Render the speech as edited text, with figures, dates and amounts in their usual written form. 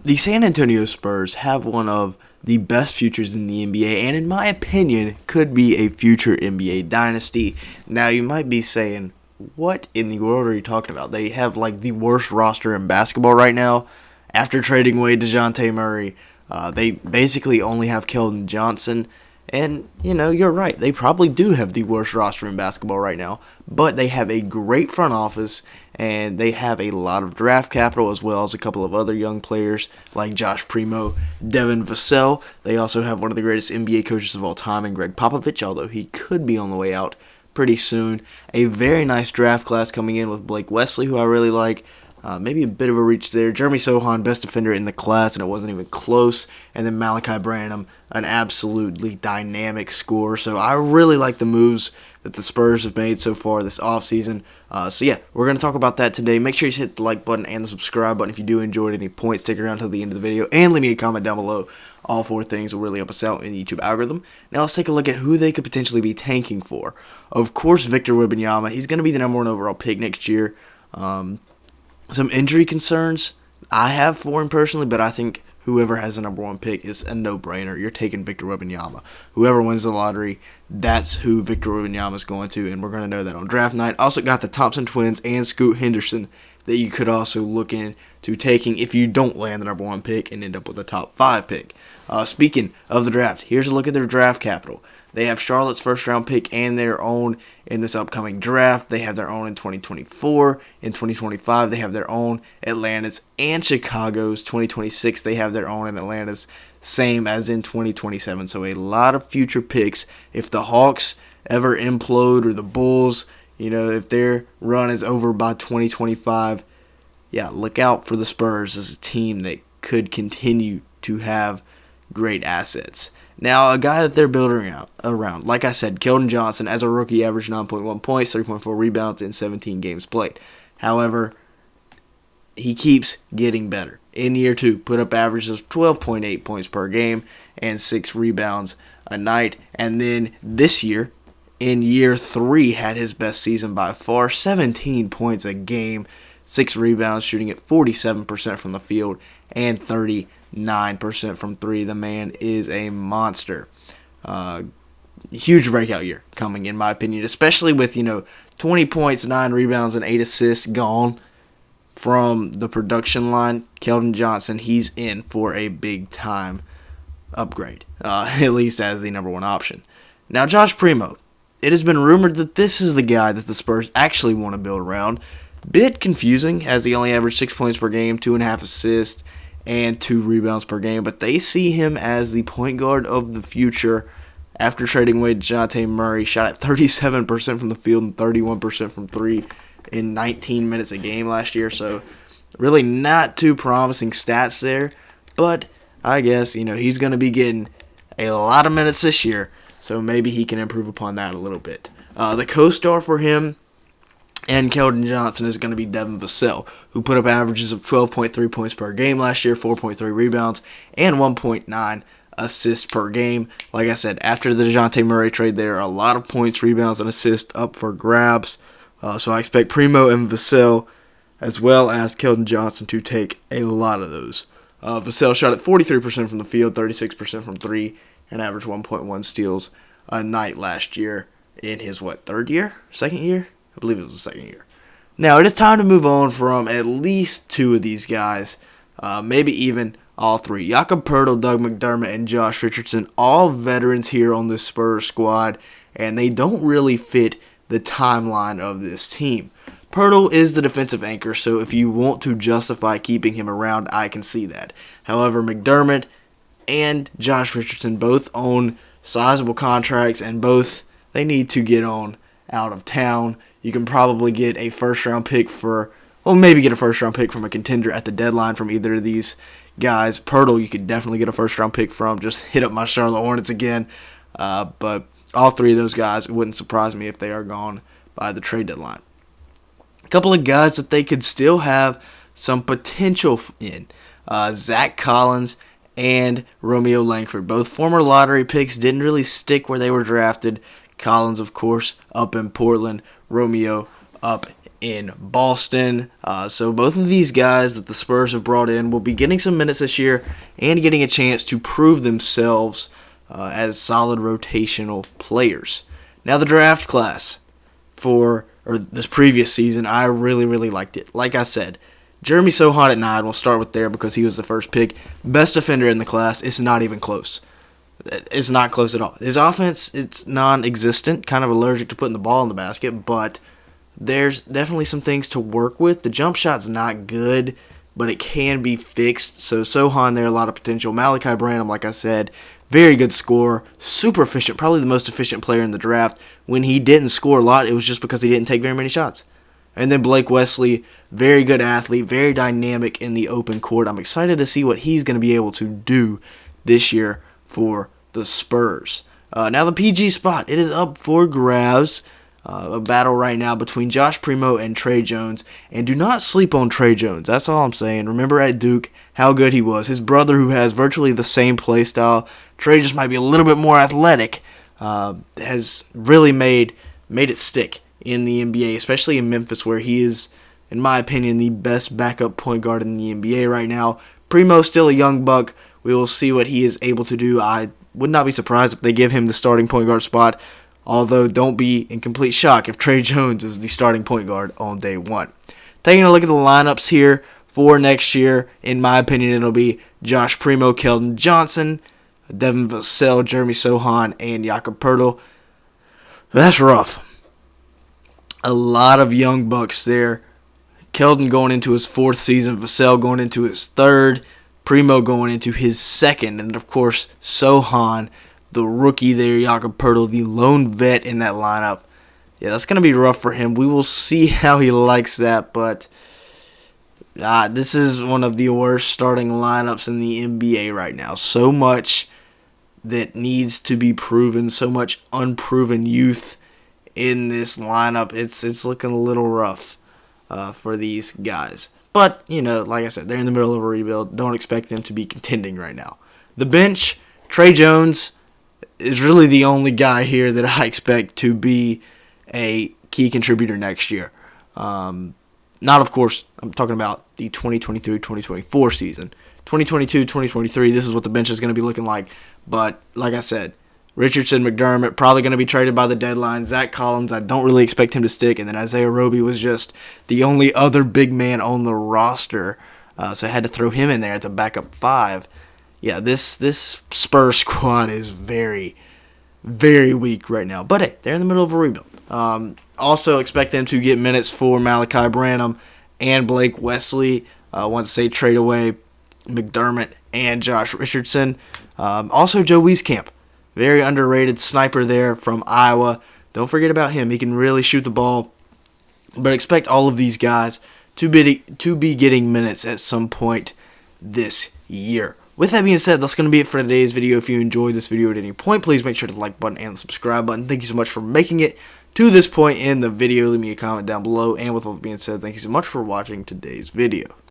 The San Antonio Spurs have one of the best futures in the NBA, and in my opinion, could be a future NBA dynasty. Now, you might be saying, what in the world are you talking about? They have like the worst roster in basketball right now. After trading away DeJounte Murray, they basically only have Keldon Johnson. And, you're right. They probably do have the worst roster in basketball right now. But they have a great front office, and they have a lot of draft capital as well as a couple of other young players like Josh Primo, Devin Vassell. They also have one of the greatest NBA coaches of all time in Greg Popovich, although he could be on the way out pretty soon. A very nice draft class coming in with Blake Wesley, who I really like. Maybe a bit of a reach there. Jeremy Sohan, best defender in the class, and it wasn't even close. And then Malachi Branham, an absolutely dynamic scorer. So I really like the moves that the Spurs have made so far this offseason. So yeah, we're going to talk about that today. Make sure you hit the like button and the subscribe button if you do enjoy any points. Stick around till the end of the video and leave me a comment down below. All four things will really help us out in the YouTube algorithm. Now let's take a look at who they could potentially be tanking for. Of course, Victor Wembanyama. He's going to be the #1 overall pick next year. Some injury concerns I have for him personally, but I think whoever has the #1 pick is a no-brainer. You're taking Victor Wembanyama. Whoever wins the lottery, that's who Victor Wembanyama is going to, and we're going to know that on draft night. Also got the Thompson twins and Scoot Henderson that you could also look into taking if you don't land the #1 pick and end up with a top 5 pick. Speaking of the draft, here's a look at their draft capital. They have Charlotte's first-round pick and their own in this upcoming draft. They have their own in 2024. In 2025, they have their own. Atlanta's and Chicago's. 2026, they have their own in Atlanta's. Same as in 2027. So a lot of future picks. If the Hawks ever implode or the Bulls, if their run is over by 2025, yeah, look out for the Spurs as a team that could continue to have great assets. Now, a guy that they're building around, like I said, Keldon Johnson, as a rookie, averaged 9.1 points, 3.4 rebounds in 17 games played. However, he keeps getting better. In year 2, put up averages of 12.8 points per game and 6 rebounds a night. And then this year, in year 3, had his best season by far, 17 points a game, 6 rebounds, shooting at 47% from the field and 39% from 3. The man is a monster. Huge breakout year coming, in my opinion, especially with 20 points, 9 rebounds, and 8 assists gone from the production line. Keldon Johnson, he's in for a big time upgrade, at least as the #1 option. Now, Josh Primo. It has been rumored that this is the guy that the Spurs actually want to build around. Bit confusing, as he only averaged 6 points per game, 2.5 assists, and 2 rebounds per game, but they see him as the point guard of the future. After trading away DeJounte Murray, shot at 37% from the field and 31% from 3 in 19 minutes a game last year, so really not too promising stats there, but I guess, he's going to be getting a lot of minutes this year, so maybe he can improve upon that a little bit. The co-star for him and Keldon Johnson is going to be Devin Vassell, who put up averages of 12.3 points per game last year, 4.3 rebounds, and 1.9 assists per game. Like I said, after the DeJounte Murray trade, there are a lot of points, rebounds, and assists up for grabs. So I expect Primo and Vassell, as well as Keldon Johnson, to take a lot of those. Vassell shot at 43% from the field, 36% from 3, and averaged 1.1 steals a night last year in his, third year? Second year? I believe it was the second year. Now, it is time to move on from at least 2 of these guys, maybe even all 3. Jakob Poeltl, Doug McDermott, and Josh Richardson, all veterans here on the Spurs squad, and they don't really fit the timeline of this team. Poeltl is the defensive anchor, so if you want to justify keeping him around, I can see that. However, McDermott and Josh Richardson both own sizable contracts, and both they need to get on out of town. You can probably get a first-round pick maybe get a first-round pick from a contender at the deadline from either of these guys. Poeltl, you could definitely get a first-round pick from. Just hit up my Charlotte Hornets again. But all 3 of those guys, it wouldn't surprise me if they are gone by the trade deadline. A couple of guys that they could still have some potential in. Zach Collins and Romeo Langford. Both former lottery picks, didn't really stick where they were drafted. Collins, of course, up in Portland. Romeo up in Boston. So both of these guys that the Spurs have brought in will be getting some minutes this year and getting a chance to prove themselves as solid rotational players. Now the draft class for this previous season, I really liked it. Like I said, Jeremy Sohan at 9, we'll start with there because he was the first pick. Best defender in the class. It's not even close. It's not close at all. His offense, it's non-existent, kind of allergic to putting the ball in the basket, but there's definitely some things to work with. The jump shot's not good, but it can be fixed. So Sohan there, a lot of potential. Malachi Branham, like I said, very good scorer, super efficient, probably the most efficient player in the draft. When he didn't score a lot, it was just because he didn't take very many shots. And then Blake Wesley, very good athlete, very dynamic in the open court. I'm excited to see what he's going to be able to do this year for the Spurs. Now the PG spot, it is up for grabs. A battle right now between Josh Primo and Trey Jones. And do not sleep on Trey Jones. That's all I'm saying. Remember at Duke how good he was. His brother, who has virtually the same play style, Trey just might be a little bit more athletic, has really made it stick in the NBA, especially in Memphis, where he is, in my opinion, the best backup point guard in the NBA right now. Primo's still a young buck. We will see what he is able to do. I would not be surprised if they give him the starting point guard spot, although don't be in complete shock if Trey Jones is the starting point guard on day one. Taking a look at the lineups here for next year, in my opinion, it'll be Josh Primo, Keldon Johnson, Devin Vassell, Jeremy Sohan, and Jakob Poeltl. That's rough. A lot of young bucks there. Keldon going into his 4th season, Vassell going into his 3rd, Primo going into his 2nd, and of course Sohan, the rookie there, Jakob Poeltl, the lone vet in that lineup. Yeah, that's going to be rough for him. We will see how he likes that, but this is one of the worst starting lineups in the NBA right now. So much that needs to be proven, so much unproven youth in this lineup. It's looking a little rough for these guys. But, like I said, they're in the middle of a rebuild. Don't expect them to be contending right now. The bench, Trey Jones is really the only guy here that I expect to be a key contributor next year. Not, of course, I'm talking about the 2023-2024 season. 2022-2023, this is what the bench is going to be looking like. But, like I said, Richardson, McDermott, probably going to be traded by the deadline. Zach Collins, I don't really expect him to stick. And then Isaiah Roby was just the only other big man on the roster. So I had to throw him in there at the backup 5. Yeah, this Spurs squad is very, very weak right now. But hey, they're in the middle of a rebuild. Also expect them to get minutes for Malachi Branham and Blake Wesley once they trade away McDermott and Josh Richardson. Also Joe Wieskamp, very underrated sniper there from Iowa. Don't forget about him. He can really shoot the ball. But expect all of these guys to be getting minutes at some point this year. With that being said, that's going to be it for today's video. If you enjoyed this video at any point, please make sure to like button and the subscribe button. Thank you so much for making it to this point in the video. Leave me a comment down below. And with all that being said, thank you so much for watching today's video.